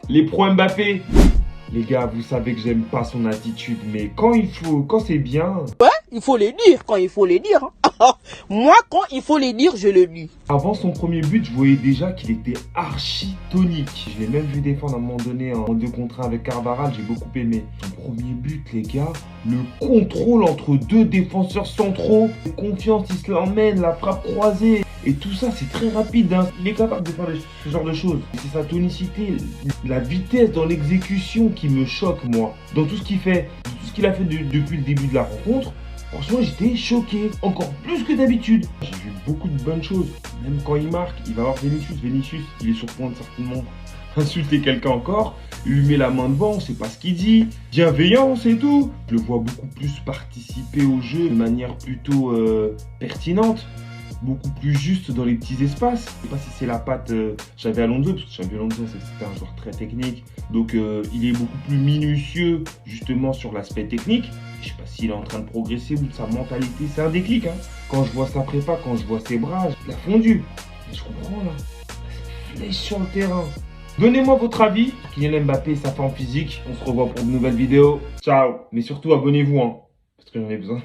Les pros Mbappé. Les gars, vous savez que j'aime pas son attitude, mais quand c'est bien... Ouais, il faut les dire quand il faut les dire. Moi, quand il faut les dire, je le dis. Avant son premier but, je voyais déjà qu'il était archi tonique. Je l'ai même vu défendre à un moment donné en 2 contre 1 avec Carvajal, j'ai beaucoup aimé. Son premier but, les gars, le contrôle entre 2 défenseurs centraux, confiance, il se l'emmène, la frappe croisée. Et tout ça, c'est très rapide, hein. Il est capable de faire ce genre de choses. C'est sa tonicité, la vitesse dans l'exécution qui me choque, moi. Dans tout ce qu'il fait, tout ce qu'il a fait depuis le début de la rencontre, franchement, j'étais choqué. Encore plus que d'habitude. J'ai vu beaucoup de bonnes choses. Même quand il marque, il va voir Vinicius. Vinicius, il est sur point de certainement insulter quelqu'un encore. Il lui met la main devant, on sait pas ce qu'il dit. Bienveillance et tout. Je le vois beaucoup plus participer au jeu de manière plutôt pertinente. Beaucoup plus juste dans les petits espaces. Je sais pas si c'est la patte Xabi Alonso, parce que Xabi Alonso c'était un joueur très technique, donc il est beaucoup plus minutieux justement sur l'aspect technique. Je sais pas s'il est en train de progresser ou sa mentalité, c'est un déclic, hein. Quand je vois sa prépa, quand je vois ses bras, il a fondu. Mais je comprends là, c'est flèche sur le terrain. Donnez-moi votre avis, Kylian Mbappé et sa forme physique. On se revoit pour de nouvelles vidéos. Ciao. Mais surtout abonnez-vous, hein, parce que j'en ai besoin.